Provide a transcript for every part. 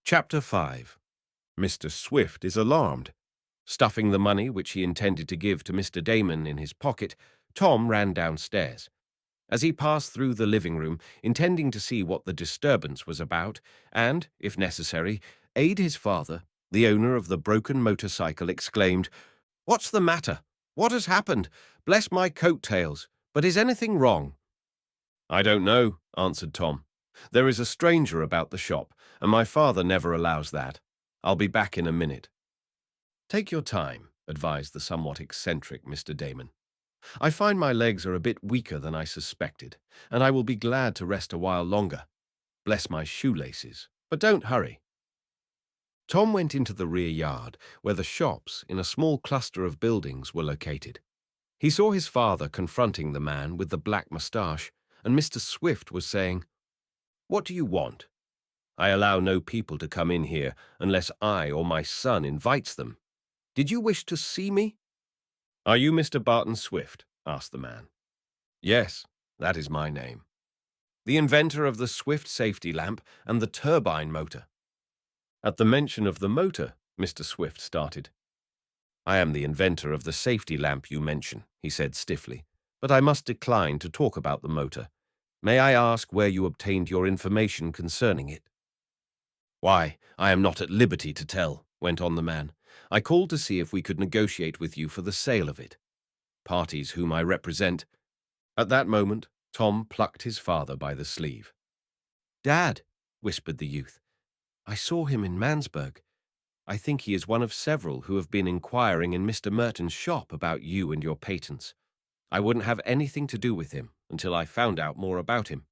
Chapter 5. Mr. Swift is alarmed. Stuffing the money which he intended to give to Mr. Damon in his pocket, Tom ran downstairs. As he passed through the living room, intending to see what the disturbance was about, and, if necessary, aid his father, the owner of the broken motorcycle exclaimed, "What's the matter? What has happened? Bless my coat-tails! But is anything wrong?" "I don't know," answered Tom. "There is a stranger about the shop, and my father never allows that. I'll be back in a minute." "Take your time," advised the somewhat eccentric Mr. Damon. "I find my legs are a bit weaker than I suspected, and I will be glad to rest a while longer. Bless my shoelaces, but don't hurry." Tom went into the rear yard, where the shops, in a small cluster of buildings, were located. He saw his father confronting the man with the black moustache, and Mr. Swift was saying, "What do you want? I allow no people to come in here unless I or my son invites them. Did you wish to see me?" "Are you Mr. Barton Swift?" asked the man. "Yes, that is my name." "The inventor of the Swift safety lamp and the turbine motor?" At the mention of the motor, Mr. Swift started. "I am the inventor of the safety lamp you mention," he said stiffly, "but I must decline to talk about the motor. May I ask where you obtained your information concerning it?" "Why, I am not at liberty to tell," went on the man. "I called to see if we could negotiate with you for the sale of it. Parties whom I represent—" At that moment, Tom plucked his father by the sleeve. "Dad," whispered the youth, "I saw him in Mansburg. I think he is one of several who have been inquiring in Mr. Merton's shop about you and your patents. I wouldn't have anything to do with him until I found out more about him."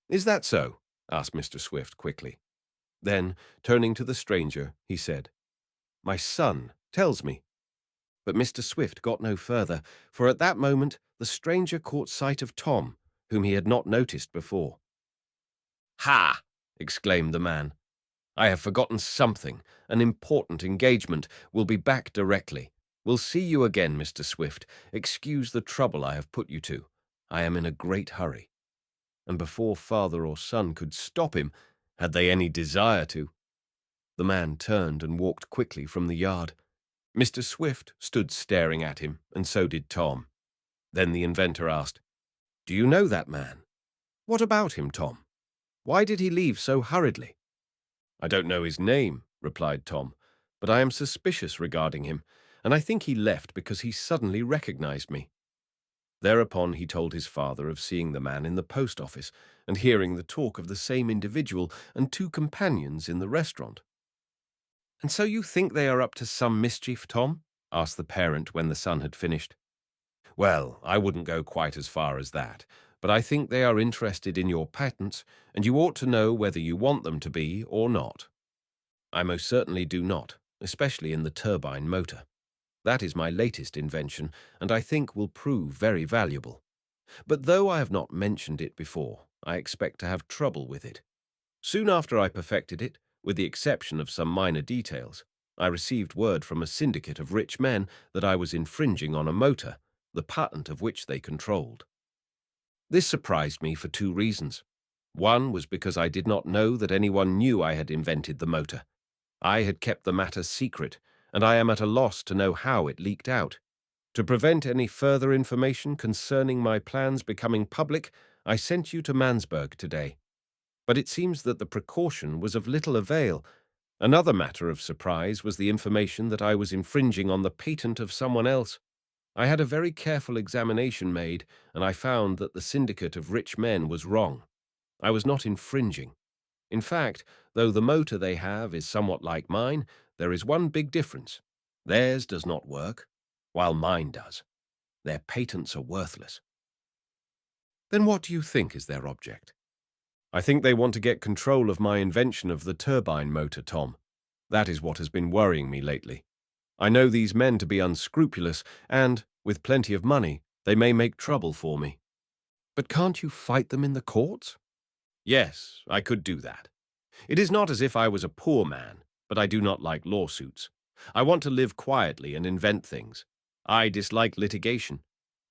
"Is that so?" asked Mr. Swift quickly. Then, turning to the stranger, he said, "My son tells me." But Mr. Swift got no further, for at that moment the stranger caught sight of Tom, whom he had not noticed before. "Ha!" exclaimed the man. "I have forgotten something. An important engagement. Will be back directly. Will see you again, Mr. Swift. Excuse the trouble I have put you to. I am in a great hurry." And before father or son could stop him, had they any desire to, the man turned and walked quickly from the yard. Mr. Swift stood staring at him, and so did Tom. Then the inventor asked, "Do you know that man? What about him, Tom? Why did he leave so hurriedly?" "I don't know his name," replied Tom, "but I am suspicious regarding him, and I think he left because he suddenly recognized me." Thereupon he told his father of seeing the man in the post office and hearing the talk of the same individual and two companions in the restaurant. "And so you think they are up to some mischief, Tom?" asked the parent when the son had finished. "Well, I wouldn't go quite as far as that, but I think they are interested in your patents, and you ought to know whether you want them to be or not." "I most certainly do not, especially in the turbine motor. That is my latest invention, and I think will prove very valuable. But though I have not mentioned it before, I expect to have trouble with it. Soon after I perfected it, with the exception of some minor details, I received word from a syndicate of rich men that I was infringing on a motor, the patent of which they controlled. This surprised me for two reasons. One was because I did not know that anyone knew I had invented the motor. I had kept the matter secret, and I am at a loss to know how it leaked out. To prevent any further information concerning my plans becoming public, I sent you to Mansburg today. But it seems that the precaution was of little avail. Another matter of surprise was the information that I was infringing on the patent of someone else. I had a very careful examination made, and I found that the syndicate of rich men was wrong. I was not infringing. In fact, though the motor they have is somewhat like mine, there is one big difference. Theirs does not work, while mine does. Their patents are worthless." "Then what do you think is their object?" "I think they want to get control of my invention of the turbine motor, Tom. That is what has been worrying me lately. I know these men to be unscrupulous, and, with plenty of money, they may make trouble for me." "But can't you fight them in the courts?" "Yes, I could do that. It is not as if I was a poor man, but I do not like lawsuits. I want to live quietly and invent things. I dislike litigation.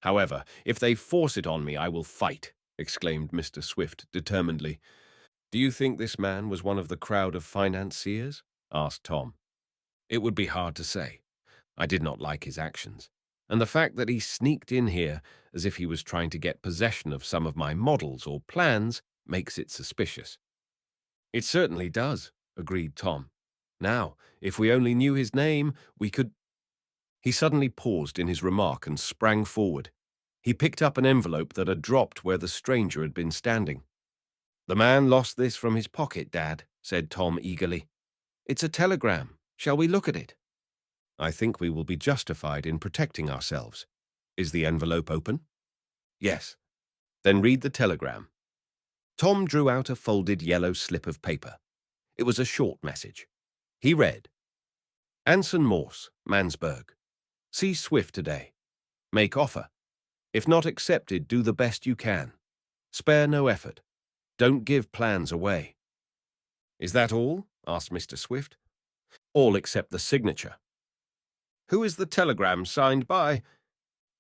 However, if they force it on me, I will fight," exclaimed Mr. Swift determinedly. Do you think this man was one of the crowd of financiers? Asked Tom. It would be hard to say. I did not like his actions, and the fact that he sneaked in here as if he was trying to get possession of some of my models or plans makes it suspicious. It certainly does, agreed Tom. Now, if we only knew his name, we could— He suddenly paused in his remark and sprang forward. He picked up an envelope that had dropped where the stranger had been standing. The man lost this from his pocket, Dad, said Tom eagerly. It's a telegram. Shall we look at it? I think we will be justified in protecting ourselves. Is the envelope open? Yes. Then read the telegram. Tom drew out a folded yellow slip of paper. It was a short message. He read, Anson Morse, Mansburg. See Swift today. Make offer. If not accepted, do the best you can. Spare no effort. Don't give plans away. Is that all? Asked Mr. Swift. All except the signature. Who is the telegram signed by?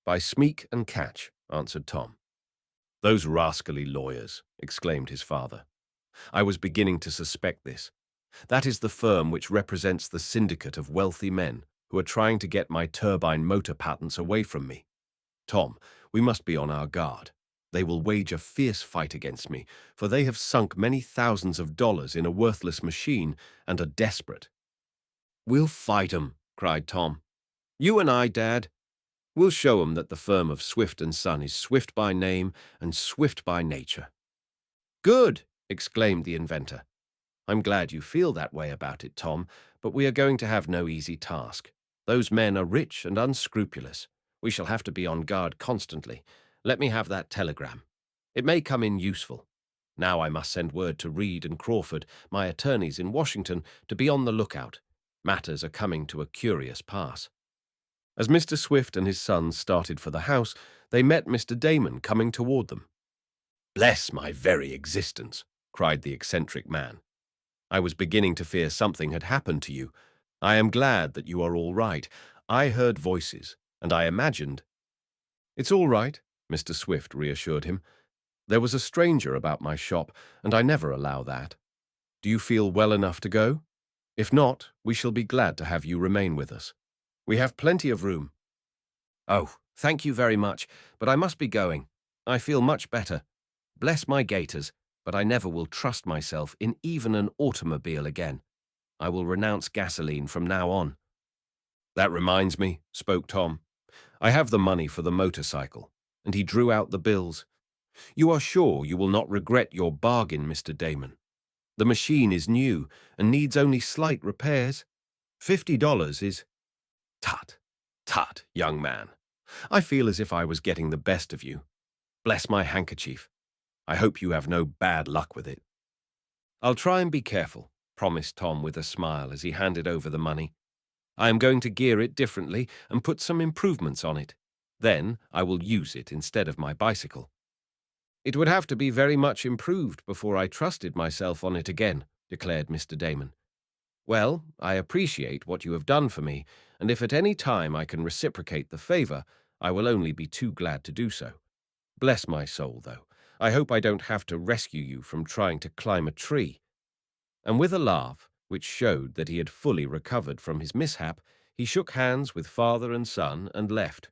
By Smeek and Catch, answered Tom. Those rascally lawyers, exclaimed his father. I was beginning to suspect this. That is the firm which represents the syndicate of wealthy men who are trying to get my turbine motor patents away from me. Tom, we must be on our guard. They will wage a fierce fight against me, for they have sunk many thousands of dollars in a worthless machine and are desperate. We'll fight 'em, cried Tom. You and I, Dad. We'll show 'em that the firm of Swift and Son is swift by name and swift by nature. Good, exclaimed the inventor. I'm glad you feel that way about it, Tom, but we are going to have no easy task. Those men are rich and unscrupulous. We shall have to be on guard constantly. Let me have that telegram. It may come in useful. Now I must send word to Reed and Crawford, my attorneys in Washington, to be on the lookout. Matters are coming to a curious pass. As Mr. Swift and his sons started for the house, they met Mr. Damon coming toward them. Bless my very existence, cried the eccentric man. I was beginning to fear something had happened to you. I am glad that you are all right. I heard voices, and I imagined— It's all right, Mr. Swift reassured him. There was a stranger about my shop, and I never allow that. Do you feel well enough to go? If not, we shall be glad to have you remain with us. We have plenty of room. Oh, thank you very much, but I must be going. I feel much better. Bless my gaiters, but I never will trust myself in even an automobile again. I will renounce gasoline from now on. That reminds me, spoke Tom. I have the money for the motorcycle, and he drew out the bills. You are sure you will not regret your bargain, Mr. Damon? The machine is new and needs only slight repairs. $50 is— Tut, tut, young man. I feel as if I was getting the best of you. Bless my handkerchief. I hope you have no bad luck with it. I'll try and be careful, promised Tom with a smile as he handed over the money. I am going to gear it differently and put some improvements on it. Then I will use it instead of my bicycle. It would have to be very much improved before I trusted myself on it again, declared Mr. Damon. Well, I appreciate what you have done for me, and if at any time I can reciprocate the favor, I will only be too glad to do so. Bless my soul, though. I hope I don't have to rescue you from trying to climb a tree. And with a laugh, which showed that he had fully recovered from his mishap, he shook hands with father and son and left.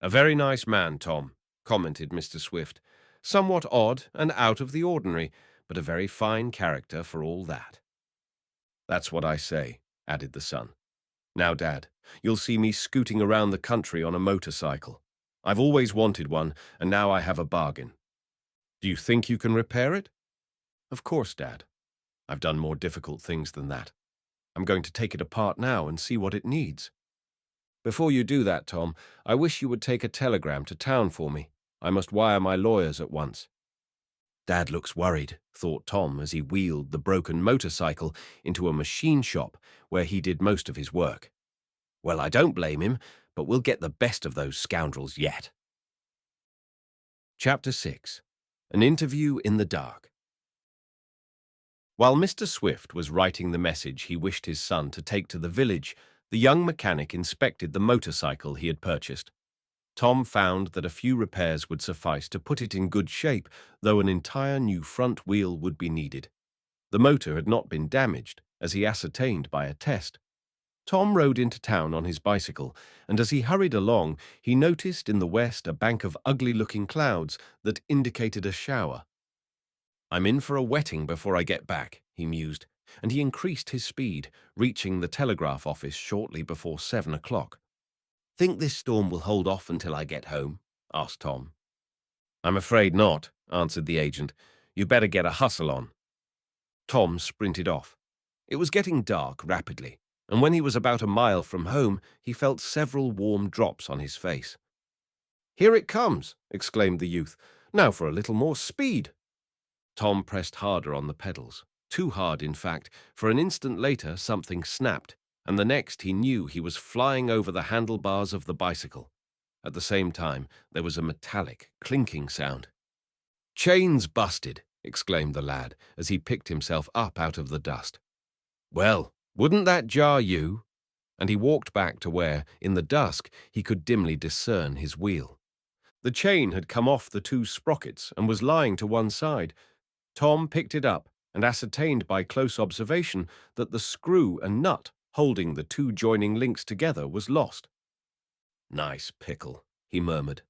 A very nice man, Tom, commented Mr. Swift. Somewhat odd and out of the ordinary, but a very fine character for all that. That's what I say, added the son. Now, Dad, you'll see me scooting around the country on a motorcycle. I've always wanted one, and now I have a bargain. Do you think you can repair it? Of course, Dad. I've done more difficult things than that. I'm going to take it apart now and see what it needs. Before you do that, Tom, I wish you would take a telegram to town for me. I must wire my lawyers at once. Dad looks worried, thought Tom as he wheeled the broken motorcycle into a machine shop where he did most of his work. Well, I don't blame him, but we'll get the best of those scoundrels yet. Chapter 6. An Interview in the Dark. While Mr. Swift was writing the message he wished his son to take to the village, the young mechanic inspected the motorcycle he had purchased. Tom found that a few repairs would suffice to put it in good shape, though an entire new front wheel would be needed. The motor had not been damaged, as he ascertained by a test. Tom rode into town on his bicycle, and as he hurried along, he noticed in the west a bank of ugly-looking clouds that indicated a shower. "I'm in for a wetting before I get back," he mused, and he increased his speed, reaching the telegraph office shortly before 7 o'clock. "Think this storm will hold off until I get home?" asked Tom. "I'm afraid not," answered the agent. "You better get a hustle on." Tom sprinted off. It was getting dark rapidly, and when he was about a mile from home, he felt several warm drops on his face. "Here it comes!" exclaimed the youth. "Now for a little more speed!" Tom pressed harder on the pedals, too hard, in fact, for an instant later something snapped, and the next he knew he was flying over the handlebars of the bicycle. At the same time, there was a metallic, clinking sound. "Chain's busted!" exclaimed the lad as he picked himself up out of the dust. "Well, wouldn't that jar you?" And he walked back to where, in the dusk, he could dimly discern his wheel. The chain had come off the two sprockets and was lying to one side. Tom picked it up and ascertained by close observation that the screw and nut holding the two joining links together was lost. "Nice pickle," he murmured.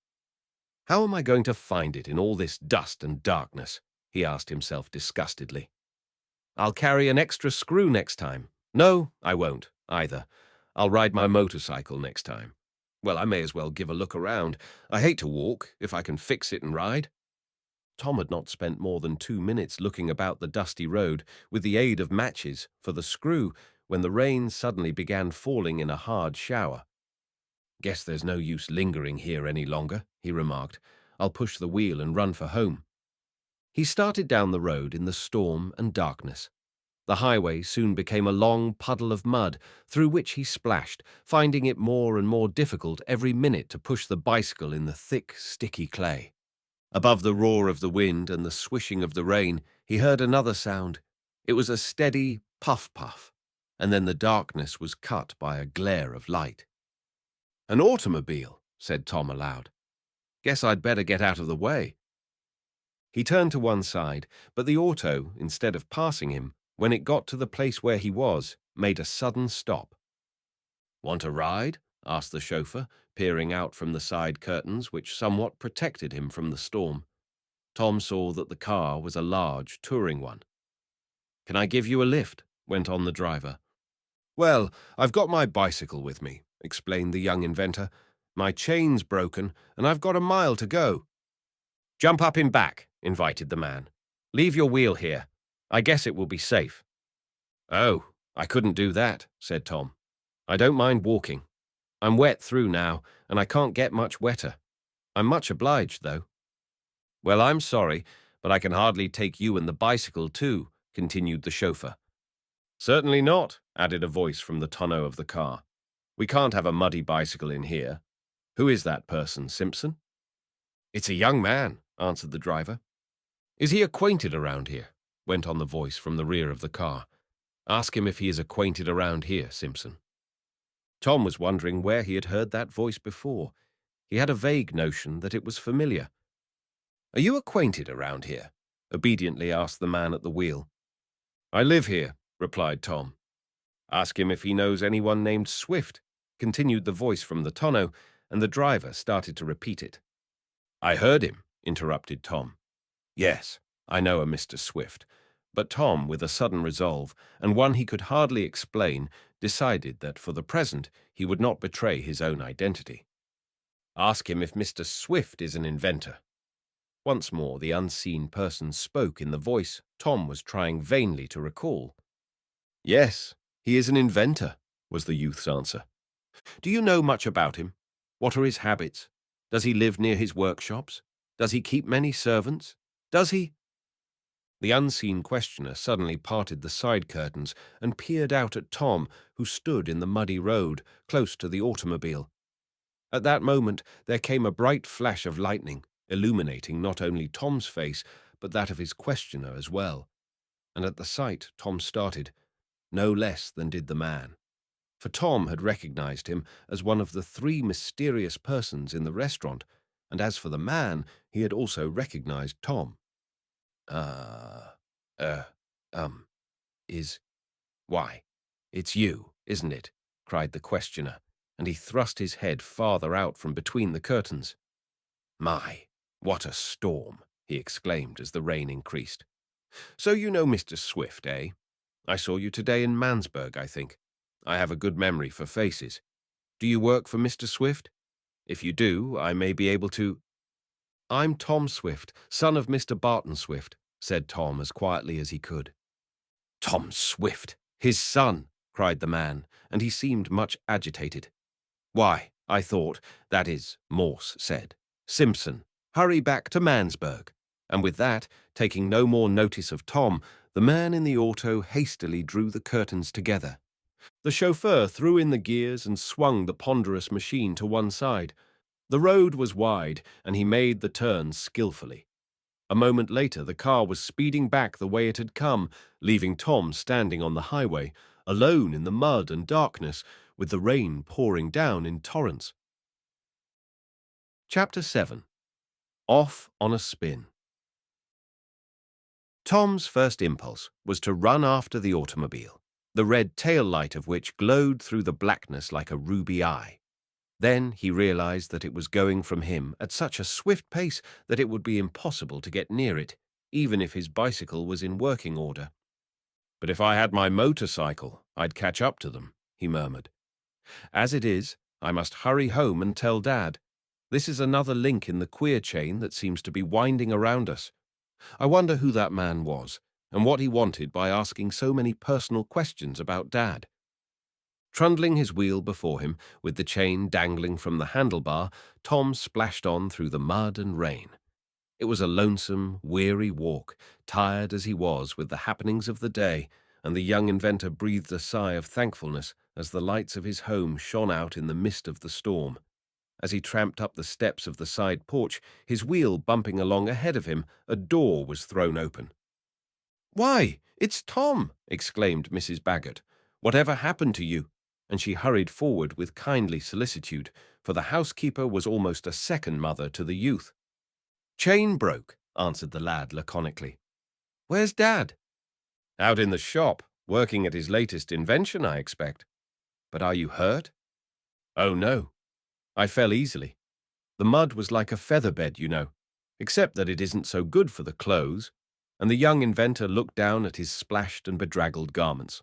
"How am I going to find it in all this dust and darkness?" he asked himself disgustedly. "I'll carry an extra screw next time. No, I won't, either. I'll ride my motorcycle next time. Well, I may as well give a look around. I hate to walk, if I can fix it and ride." Tom had not spent more than 2 minutes looking about the dusty road with the aid of matches for the screw when the rain suddenly began falling in a hard shower. "Guess there's no use lingering here any longer," he remarked. "I'll push the wheel and run for home." He started down the road in the storm and darkness. The highway soon became a long puddle of mud through which he splashed, finding it more and more difficult every minute to push the bicycle in the thick, sticky clay. Above the roar of the wind and the swishing of the rain, he heard another sound. It was a steady puff-puff, and then the darkness was cut by a glare of light. "An automobile," said Tom aloud. "Guess I'd better get out of the way." He turned to one side, but the auto, instead of passing him, when it got to the place where he was, made a sudden stop. "Want a ride?" asked the chauffeur, peering out from the side curtains which somewhat protected him from the storm. Tom saw that the car was a large touring one. "Can I give you a lift?" went on the driver. "Well, I've got my bicycle with me," explained the young inventor. "My chain's broken, and I've got a mile to go." "Jump up in back," invited the man. "Leave your wheel here. I guess it will be safe." "Oh, I couldn't do that," said Tom. "I don't mind walking. I'm wet through now, and I can't get much wetter. I'm much obliged, though." "Well, I'm sorry, but I can hardly take you and the bicycle, too," continued the chauffeur. "Certainly not," added a voice from the tonneau of the car. "We can't have a muddy bicycle in here. Who is that person, Simpson?" "It's a young man," answered the driver. "Is he acquainted around here?" went on the voice from the rear of the car. "Ask him if he is acquainted around here, Simpson." Tom was wondering where he had heard that voice before. He had a vague notion that it was familiar. "Are you acquainted around here?" obediently asked the man at the wheel. "I live here," replied Tom. "Ask him if he knows anyone named Swift," continued the voice from the tonneau, and the driver started to repeat it. "I heard him," interrupted Tom. "Yes, I know a Mr. Swift." But Tom, with a sudden resolve, and one he could hardly explain, decided that for the present he would not betray his own identity. "Ask him if Mr. Swift is an inventor." Once more the unseen person spoke in the voice Tom was trying vainly to recall. "Yes, he is an inventor," was the youth's answer. "Do you know much about him? What are his habits? Does he live near his workshops? Does he keep many servants? Does he—" The unseen questioner suddenly parted the side curtains and peered out at Tom, who stood in the muddy road, close to the automobile. At that moment there came a bright flash of lightning, illuminating not only Tom's face, but that of his questioner as well. And at the sight Tom started, no less than did the man. For Tom had recognized him as one of the three mysterious persons in the restaurant, and as for the man, he had also recognized Tom. "Uh, uh, Is, why, it's you, isn't it? Cried the questioner, and he thrust his head farther out from between the curtains. My, what a storm, he exclaimed as the rain increased. So you know Mr. Swift, eh? I saw you today in Mansburg, I think. I have a good memory for faces. Do you work for Mr. Swift? If you do, I may be able to— I'm Tom Swift, son of Mr. Barton Swift, said Tom as quietly as he could. Tom Swift, his son, cried the man, and he seemed much agitated. Why, I thought, that is, Morse said, Simpson, hurry back to Mansburg. And with that, taking no more notice of Tom, the man in the auto hastily drew the curtains together. The chauffeur threw in the gears and swung the ponderous machine to one side. The road was wide, and he made the turn skillfully. A moment later, the car was speeding back the way it had come, leaving Tom standing on the highway, alone in the mud and darkness, with the rain pouring down in torrents. Chapter 7. Off on a Spin. Tom's first impulse was to run after the automobile, the red tail light of which glowed through the blackness like a ruby eye. Then he realized that it was going from him at such a swift pace that it would be impossible to get near it, even if his bicycle was in working order. But if I had my motorcycle, I'd catch up to them, he murmured. As it is, I must hurry home and tell Dad. This is another link in the queer chain that seems to be winding around us. I wonder who that man was, and what he wanted by asking so many personal questions about Dad. Trundling his wheel before him, with the chain dangling from the handlebar, Tom splashed on through the mud and rain. It was a lonesome, weary walk, tired as he was with the happenings of the day, and the young inventor breathed a sigh of thankfulness as the lights of his home shone out in the mist of the storm. As he tramped up the steps of the side porch, his wheel bumping along ahead of him, a door was thrown open. "Why, it's Tom!" exclaimed Mrs. Baggett. "Whatever happened to you?" And she hurried forward with kindly solicitude, for the housekeeper was almost a second mother to the youth. "Chain broke," answered the lad laconically. "Where's Dad?" "Out in the shop, working at his latest invention, I expect." "But are you hurt?" "Oh, no. I fell easily. The mud was like a feather bed, you know, except that it isn't so good for the clothes," and the young inventor looked down at his splashed and bedraggled garments.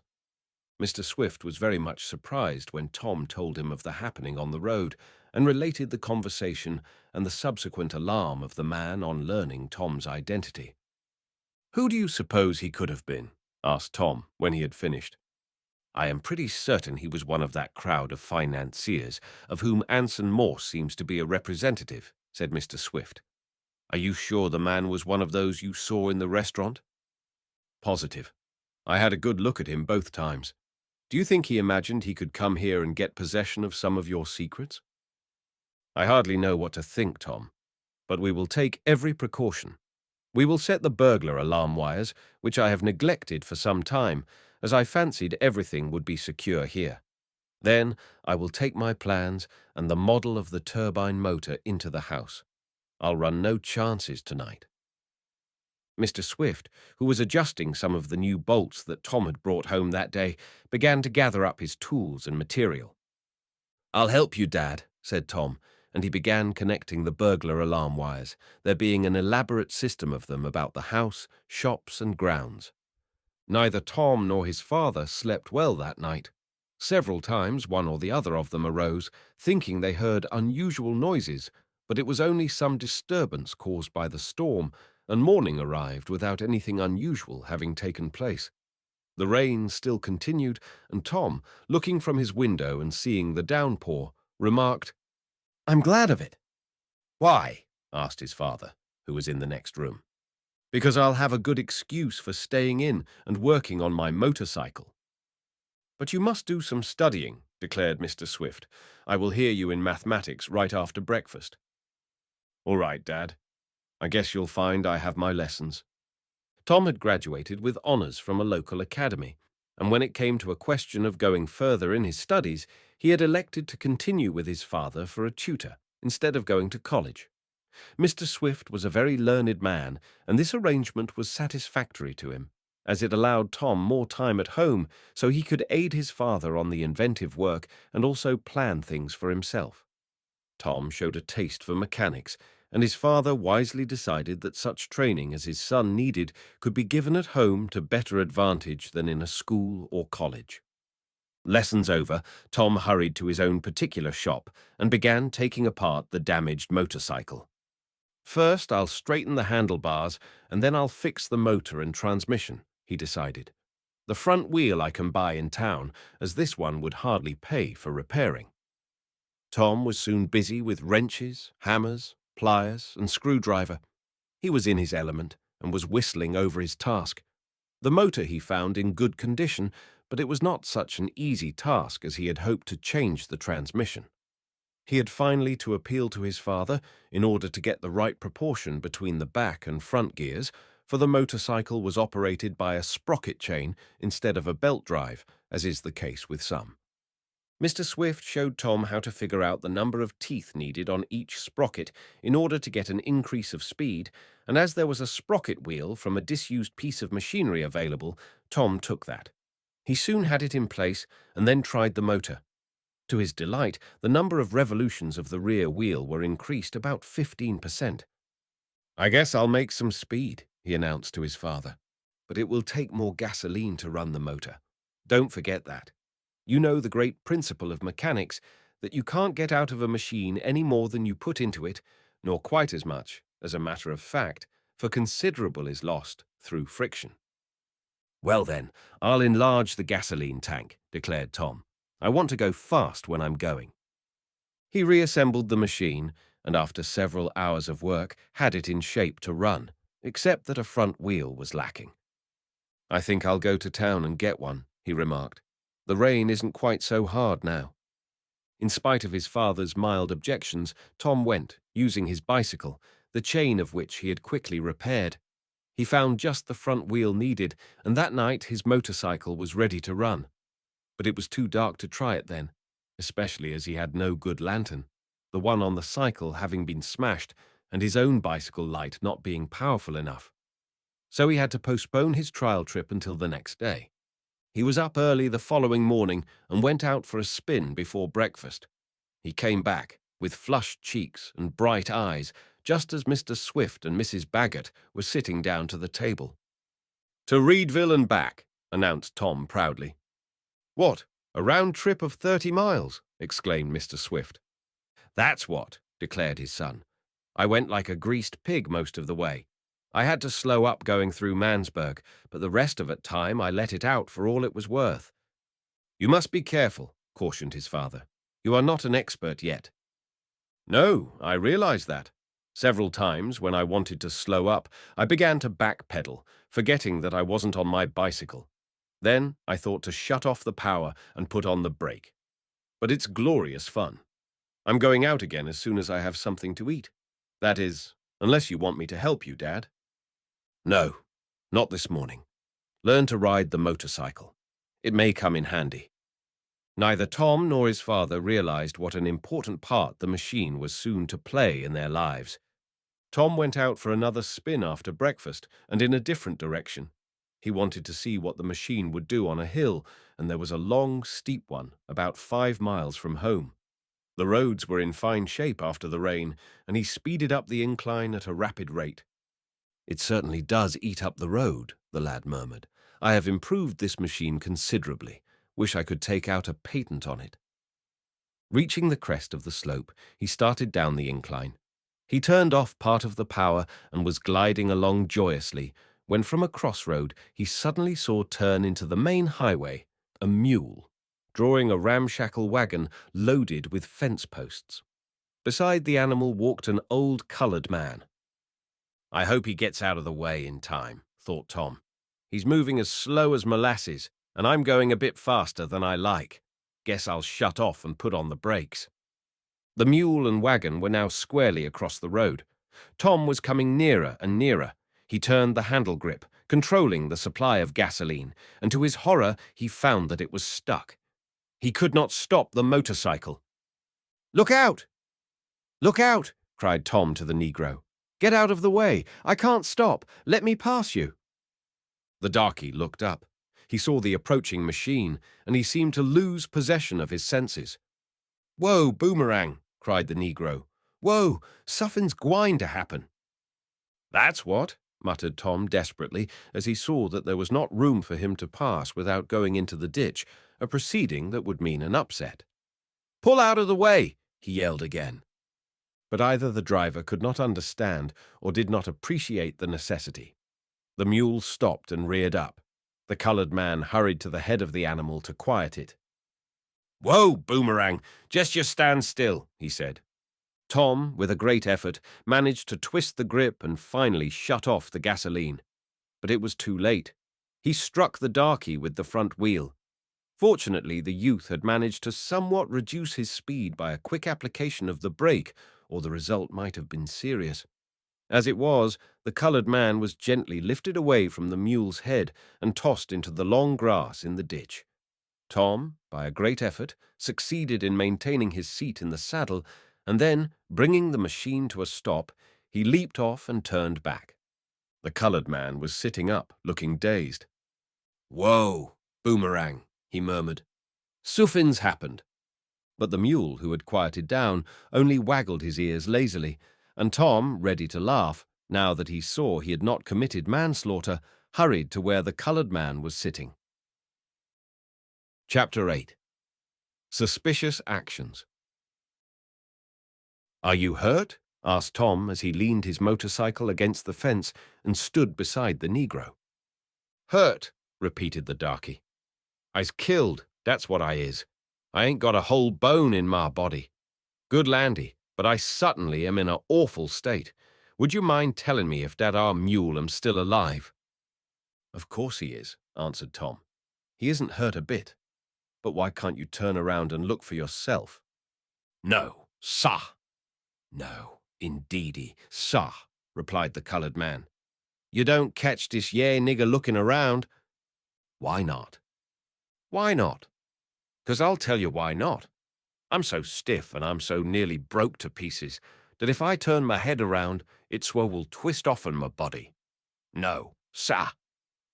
Mr. Swift was very much surprised when Tom told him of the happening on the road, and related the conversation and the subsequent alarm of the man on learning Tom's identity. "Who do you suppose he could have been?" asked Tom when he had finished. "I am pretty certain he was one of that crowd of financiers of whom Anson Morse seems to be a representative," said Mr. Swift. "Are you sure the man was one of those you saw in the restaurant?" "Positive. I had a good look at him both times. Do you think he imagined he could come here and get possession of some of your secrets?" "I hardly know what to think, Tom, but we will take every precaution. We will set the burglar alarm wires, which I have neglected for some time, as I fancied everything would be secure here. Then I will take my plans and the model of the turbine motor into the house. I'll run no chances tonight." Mr. Swift, who was adjusting some of the new bolts that Tom had brought home that day, began to gather up his tools and material. "I'll help you, Dad," said Tom, and he began connecting the burglar alarm wires, there being an elaborate system of them about the house, shops, and grounds. Neither Tom nor his father slept well that night. Several times one or the other of them arose, thinking they heard unusual noises, but it was only some disturbance caused by the storm, and morning arrived without anything unusual having taken place. The rain still continued, and Tom, looking from his window and seeing the downpour, remarked, "I'm glad of it." "Why?" asked his father, who was in the next room. "Because I'll have a good excuse for staying in and working on my motorcycle." "But you must do some studying," declared Mr. Swift. "I will hear you in mathematics right after breakfast." "All right, Dad. I guess you'll find I have my lessons." Tom had graduated with honors from a local academy, and when it came to a question of going further in his studies, he had elected to continue with his father for a tutor, instead of going to college. Mr. Swift was a very learned man, and this arrangement was satisfactory to him. as it allowed Tom more time at home so he could aid his father on the inventive work and also plan things for himself. Tom showed a taste for mechanics, and his father wisely decided that such training as his son needed could be given at home to better advantage than in a school or college. Lessons over, Tom hurried to his own particular shop and began taking apart the damaged motorcycle. First, I'll straighten the handlebars, and then I'll fix the motor and transmission, he decided. The front wheel I can buy in town, as this one would hardly pay for repairing. Tom was soon busy with wrenches, hammers, pliers, and screwdriver. He was in his element and was whistling over his task. The motor he found in good condition, but it was not such an easy task as he had hoped to change the transmission. He had finally to appeal to his father in order to get the right proportion between the back and front gears, for the motorcycle was operated by a sprocket chain instead of a belt drive, as is the case with some. Mr. Swift showed Tom how to figure out the number of teeth needed on each sprocket in order to get an increase of speed, and as there was a sprocket wheel from a disused piece of machinery available, Tom took that. He soon had it in place and then tried the motor. To his delight, the number of revolutions of the rear wheel were increased about 15%. "I guess I'll make some speed," he announced to his father. "But it will take more gasoline to run the motor. Don't forget that. You know the great principle of mechanics, that you can't get out of a machine any more than you put into it, nor quite as much, as a matter of fact, for considerable is lost through friction." "Well then, I'll enlarge the gasoline tank," declared Tom. "I want to go fast when I'm going." He reassembled the machine, and after several hours of work, had it in shape to run, except that a front wheel was lacking. "I think I'll go to town and get one," he remarked. "The rain isn't quite so hard now." In spite of his father's mild objections, Tom went, using his bicycle, the chain of which he had quickly repaired. He found just the front wheel needed, and that night his motorcycle was ready to run. But it was too dark to try it then, especially as he had no good lantern, the one on the cycle having been smashed and his own bicycle light not being powerful enough. So he had to postpone his trial trip until the next day. He was up early the following morning and went out for a spin before breakfast. He came back with flushed cheeks and bright eyes, just as Mr. Swift and Mrs. Baggett were sitting down to the table. "To Reedville and back," announced Tom proudly. "What, a round trip of 30 miles?" exclaimed Mr. Swift. "That's what," declared his son. "I went like a greased pig most of the way. I had to slow up going through Mansburg, but the rest of it time I let it out for all it was worth." "You must be careful," cautioned his father. "You are not an expert yet." "No, I realize that. Several times when I wanted to slow up, I began to backpedal, forgetting that I wasn't on my bicycle. Then I thought to shut off the power and put on the brake. But it's glorious fun. I'm going out again as soon as I have something to eat. That is, unless you want me to help you, Dad." "No, not this morning. Learn to ride the motorcycle. It may come in handy." Neither Tom nor his father realized what an important part the machine was soon to play in their lives. Tom went out for another spin after breakfast, and in a different direction. He wanted to see what the machine would do on a hill, and there was a long, steep one, about 5 miles from home. The roads were in fine shape after the rain, and he speeded up the incline at a rapid rate. "It certainly does eat up the road," the lad murmured. "I have improved this machine considerably. Wish I could take out a patent on it." Reaching the crest of the slope, he started down the incline. He turned off part of the power and was gliding along joyously, when from a crossroad he suddenly saw turn into the main highway a mule, drawing a ramshackle wagon loaded with fence posts. Beside the animal walked an old colored man. "I hope he gets out of the way in time," thought Tom. "He's moving as slow as molasses, and I'm going a bit faster than I like. Guess I'll shut off and put on the brakes." The mule and wagon were now squarely across the road. Tom was coming nearer and nearer. He turned the handle grip, controlling the supply of gasoline, and to his horror he found that it was stuck. He could not stop the motorcycle. "Look out! Look out!" cried Tom to the Negro. "Get out of the way! I can't stop! Let me pass you!" The darky looked up. He saw the approaching machine, and he seemed to lose possession of his senses. "Whoa, Boomerang!" cried the Negro. "Whoa, suffin's gwine to happen." "That's what," muttered Tom desperately, as he saw that there was not room for him to pass without going into the ditch, a proceeding that would mean an upset. "Pull out of the way!" he yelled again. But either the driver could not understand or did not appreciate the necessity. The mule stopped and reared up. The colored man hurried to the head of the animal to quiet it. "Whoa, Boomerang, just you stand still," he said. Tom, with a great effort, managed to twist the grip and finally shut off the gasoline. But it was too late. He struck the darky with the front wheel. Fortunately, the youth had managed to somewhat reduce his speed by a quick application of the brake, or the result might have been serious. As it was, the colored man was gently lifted away from the mule's head and tossed into the long grass in the ditch. Tom, by a great effort, succeeded in maintaining his seat in the saddle, and then, bringing the machine to a stop, he leaped off and turned back. The colored man was sitting up, looking dazed. "Whoa, Boomerang," he murmured. "Suffin's happened." But the mule, who had quieted down, only waggled his ears lazily, and Tom, ready to laugh, now that he saw he had not committed manslaughter, hurried to where the colored man was sitting. Chapter 8. Suspicious Actions. "Are you hurt?" asked Tom as he leaned his motorcycle against the fence and stood beside the Negro. "Hurt," repeated the darky. "I's killed, that's what I is. I ain't got a whole bone in my body. Good landy, but I suttinly am in a awful state. Would you mind telling me if that ar mule am still alive?" "Of course he is," answered Tom. "He isn't hurt a bit. But why can't you turn around and look for yourself?" "No, sah." "No, indeedy, sah," replied the colored man. "You don't catch this yay nigger looking around." "Why not?" "Why not? 'Cause I'll tell you why not. I'm so stiff and I'm so nearly broke to pieces that if I turn my head around, it swell will twist offen my body. No, sah.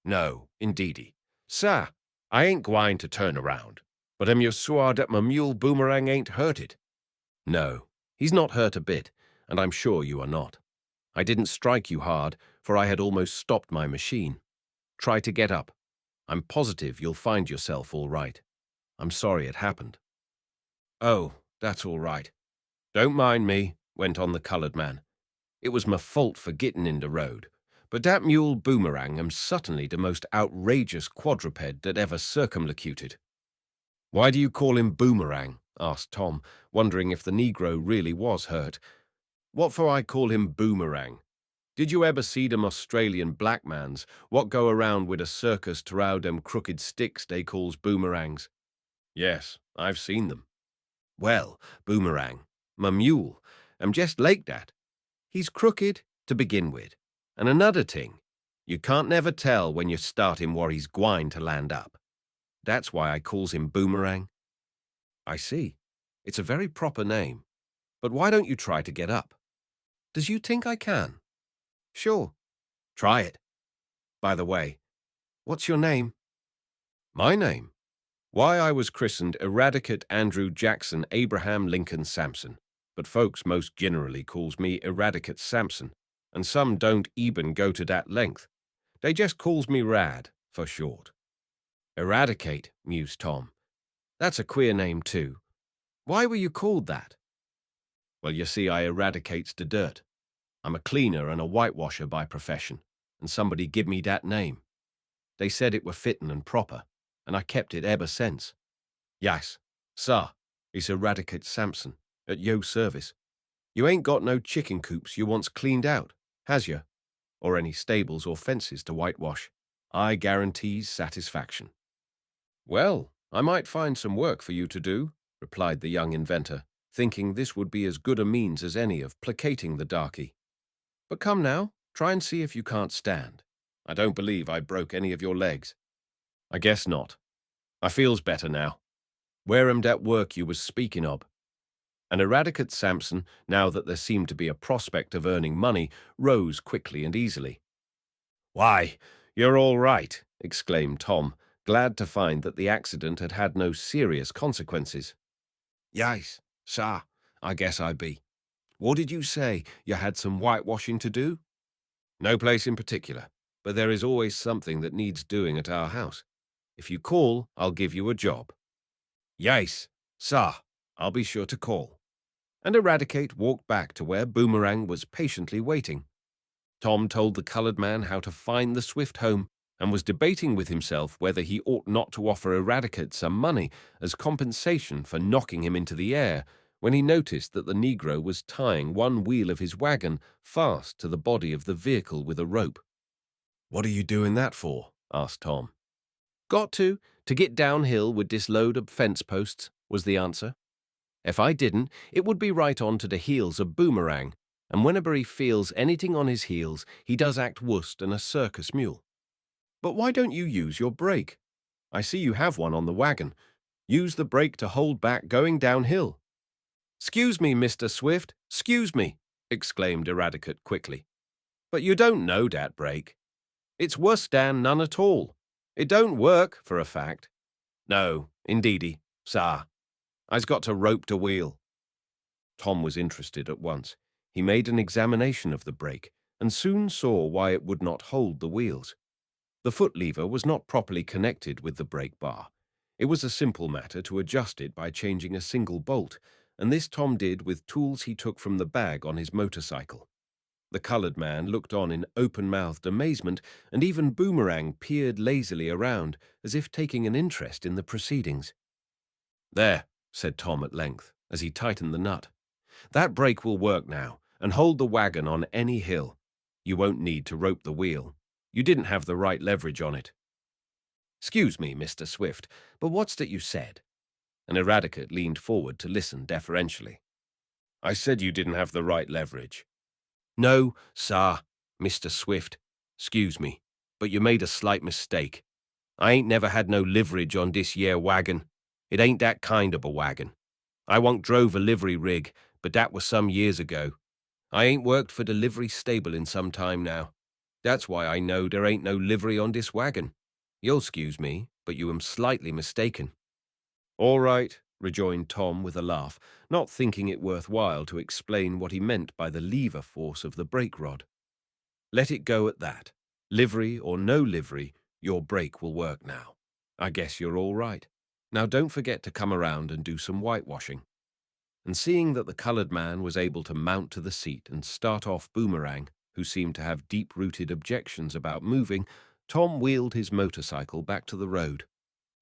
No, indeedy, sah, I ain't gwine to turn around. But am you sure that my mule Boomerang ain't hurted?" "No, he's not hurt a bit, and I'm sure you are not. I didn't strike you hard, for I had almost stopped my machine. Try to get up. I'm positive you'll find yourself all right. I'm sorry it happened." "Oh, that's all right. Don't mind me," went on the colored man. "It was my fault for getting in the road. But that mule Boomerang am certainly the most outrageous quadruped that ever circumlocuted." "Why do you call him Boomerang?" asked Tom, wondering if the Negro really was hurt. "What for I call him Boomerang? Did you ever see them Australian black mans what go around with a circus to row them crooked sticks they calls boomerangs?" "Yes, I've seen them." "Well, Boomerang, my mule, am jest like that. He's crooked to begin with, and another thing, you can't never tell when you start him where he's gwine to land up. That's why I calls him Boomerang." "I see. It's a very proper name. But why don't you try to get up? Does you think I can?" "Sure. Try it. By the way, what's your name?" "My name? Why, I was christened Eradicate Andrew Jackson Abraham Lincoln Sampson, but folks most generally calls me Eradicate Sampson, and some don't even go to that length. They just calls me Rad, for short." "Eradicate," mused Tom. "That's a queer name, too. Why were you called that?" "Well, you see, I eradicates the dirt. I'm a cleaner and a whitewasher by profession, and somebody give me that name. They said it were fittin' and proper, and I kept it ever since. Yes, sir, it's Eradicate Sampson, at yo service. You ain't got no chicken coops you wants cleaned out, has you? Or any stables or fences to whitewash? I guarantees satisfaction." "Well, I might find some work for you to do," replied the young inventor, thinking this would be as good a means as any of placating the darky. "But come now, try and see if you can't stand. I don't believe I broke any of your legs." "I guess not. I feels better now. Where am dat work you was speaking of?" And Eradicate Sampson, now that there seemed to be a prospect of earning money, rose quickly and easily. "Why, You're all right, exclaimed Tom, glad to find that the accident had had no serious consequences. Yes, sir, I guess I be. What did you say? You had some whitewashing to do? No place in particular, but there is always something that needs doing at our house. If you call, I'll give you a job. Yes, sir, I'll be sure to call. And Eradicate walked back to where Boomerang was patiently waiting. Tom told the colored man how to find the Swift home and was debating with himself whether he ought not to offer Eradicate some money as compensation for knocking him into the air when he noticed that the Negro was tying one wheel of his wagon fast to the body of the vehicle with a rope. "What are you doing that for?" asked Tom. "Got to get downhill with this load of fence posts," was the answer. "If I didn't, it would be right on to the heels of Boomerang, and whenever he feels anything on his heels, he does act worse than a circus mule." "But why don't you use your brake? I see you have one on the wagon. Use the brake to hold back going downhill." "'Scuse me, Mr. Swift, 'scuse me," exclaimed Eradicate quickly. "But you don't know dat brake. It's worse than none at all. It don't work, for a fact. No, indeedy, sir. I's got to rope de wheel." Tom was interested at once. He made an examination of the brake and soon saw why it would not hold the wheels. The foot lever was not properly connected with the brake bar. It was a simple matter to adjust it by changing a single bolt, and this Tom did with tools he took from the bag on his motorcycle. The colored man looked on in open-mouthed amazement, and even Boomerang peered lazily around, as if taking an interest in the proceedings. "There," said Tom at length, as he tightened the nut. "That brake will work now, and hold the wagon on any hill. You won't need to rope the wheel. You didn't have the right leverage on it." "'Scuse me, Mr. Swift, but what's that you said?" And Eradicate leaned forward to listen deferentially. "I said you didn't have the right leverage." "No, sir, Mr. Swift, 'scuse me, but you made a slight mistake. I ain't never had no liveridge on dis yere wagon. It ain't that kind of a wagon. I once drove a livery rig, but that was some years ago. I ain't worked for the livery stable in some time now. That's why I know there ain't no livery on dis wagon. You'll 'scuse me, but you am slightly mistaken." "All right," rejoined Tom with a laugh, not thinking it worth while to explain what he meant by the lever force of the brake rod. "Let it go at that. Livery or no livery, your brake will work now. I guess you're all right. Now don't forget to come around and do some whitewashing." And seeing that the colored man was able to mount to the seat and start off Boomerang, who seemed to have deep-rooted objections about moving, Tom wheeled his motorcycle back to the road.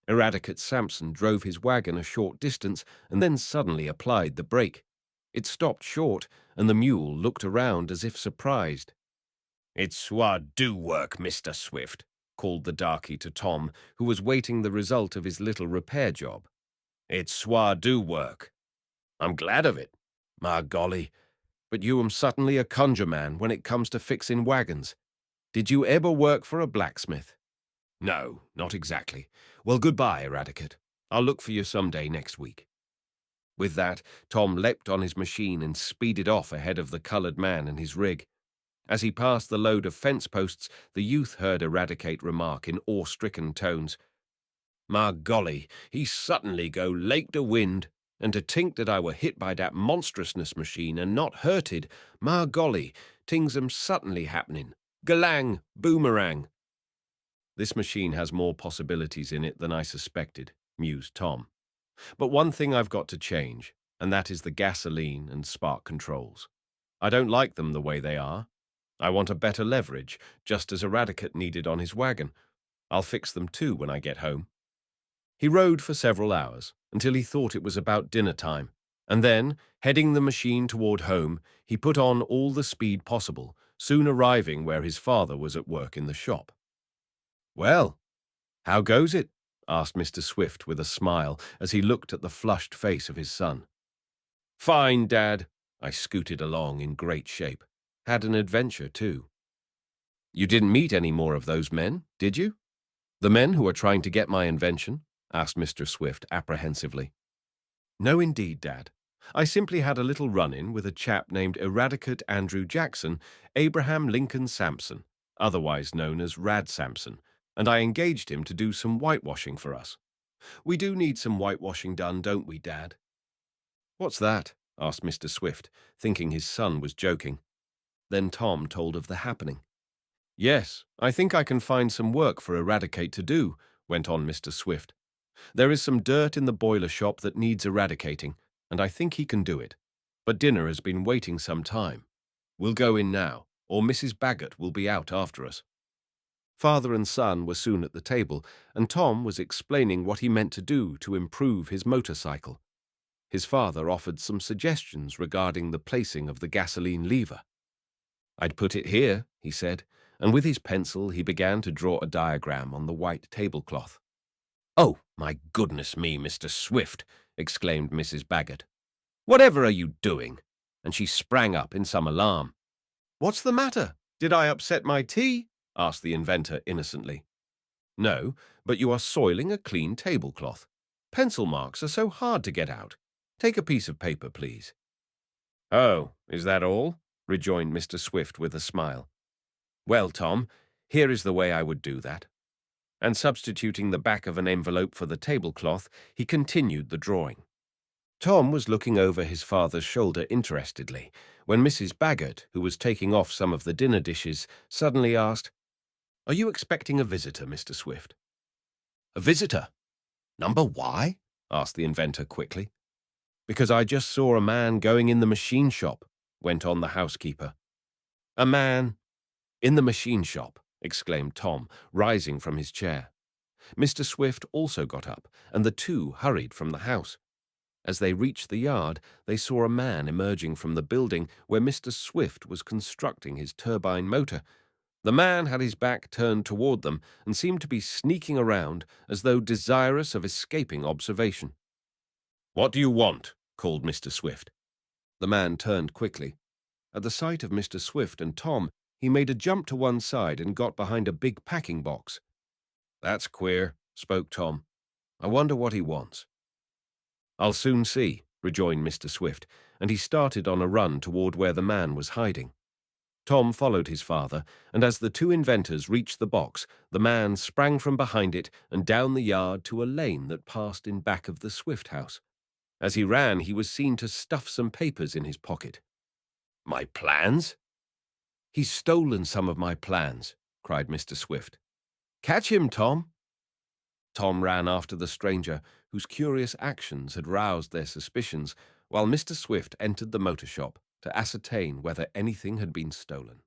Eradicate Sampson drove his wagon a short distance and then suddenly applied the brake. It stopped short, and the mule looked around as if surprised. "It swa do work, Mr. Swift," called the darky to Tom, who was waiting the result of his little repair job. "It swa do work. I'm glad of it. My golly, but you am certainly a conjure man when it comes to fixing wagons. Did you ever work for a blacksmith?" "No, not exactly. Well, goodbye, Eradicate. I'll look for you some day next week." With that, Tom leapt on his machine and speeded off ahead of the colored man and his rig. As he passed the load of fence posts, the youth heard Eradicate remark in awe-stricken tones, "My golly, he suddenly go lake de wind, and to think that I were hit by that monstrousness machine and not hurted. My golly, things am suddenly happening. Galang, Boomerang." "This machine has more possibilities in it than I suspected," mused Tom. "But one thing I've got to change, and that is the gasoline and spark controls. I don't like them the way they are. I want a better leverage, just as Eradicate needed on his wagon. I'll fix them too when I get home." He rode for several hours, until he thought it was about dinner time, and then, heading the machine toward home, he put on all the speed possible, soon arriving where his father was at work in the shop. "Well, how goes it?" asked Mr. Swift with a smile as he looked at the flushed face of his son. "Fine, Dad. I scooted along in great shape. Had an adventure, too." "You didn't meet any more of those men, did you? The men who are trying to get my invention?" asked Mr. Swift apprehensively. "No, indeed, Dad. I simply had a little run-in with a chap named Eradicate Andrew Jackson, Abraham Lincoln Sampson. otherwise known as Rad Sampson, and I engaged him to do some whitewashing for us. We do need some whitewashing done, don't we, Dad? What's that? Asked Mr. Swift, thinking his son was joking. Then Tom told of the happening. Yes, I think I can find some work for Eradicate to do, went on Mr. Swift. There is some dirt in the boiler shop that needs eradicating, and I think he can do it. But dinner has been waiting some time. We'll go in now, or Mrs. Baggett will be out after us. Father and son were soon at the table, and Tom was explaining what he meant to do to improve his motorcycle. His father offered some suggestions regarding the placing of the gasoline lever. I'd put it here, he said, and with his pencil he began to draw a diagram on the white tablecloth. "Oh, my goodness me, Mr. Swift," exclaimed Mrs. Baggett. "Whatever are you doing?" And she sprang up in some alarm. "What's the matter? Did I upset my tea?" asked the inventor innocently. "No, but you are soiling a clean tablecloth. Pencil marks are so hard to get out. Take a piece of paper, please." "Oh, is that all?" rejoined Mr. Swift with a smile. "Well, Tom, here is the way I would do that." And substituting the back of an envelope for the tablecloth, he continued the drawing. Tom was looking over his father's shoulder interestedly, when Mrs. Baggett, who was taking off some of the dinner dishes, suddenly asked, "Are you expecting a visitor, Mr. Swift?" "A visitor? Number Y?" asked the inventor quickly. "Because I just saw a man going in the machine shop," went on the housekeeper. "A man in the machine shop," exclaimed Tom, rising from his chair. Mr. Swift also got up, and the two hurried from the house. As they reached the yard, they saw a man emerging from the building where Mr. Swift was constructing his turbine motor. The man had his back turned toward them and seemed to be sneaking around as though desirous of escaping observation. "What do you want?" called Mr. Swift. The man turned quickly. At the sight of Mr. Swift and Tom, he made a jump to one side and got behind a big packing box. "That's queer," spoke Tom. "I wonder what he wants." "I'll soon see," rejoined Mr. Swift, and he started on a run toward where the man was hiding. Tom followed his father, and as the two inventors reached the box, the man sprang from behind it and down the yard to a lane that passed in back of the Swift house. As he ran, he was seen to stuff some papers in his pocket. "My plans?" "He's stolen some of my plans," cried Mr. Swift. "Catch him, Tom!" Tom ran after the stranger, whose curious actions had roused their suspicions, while Mr. Swift entered the motor shop to ascertain whether anything had been stolen.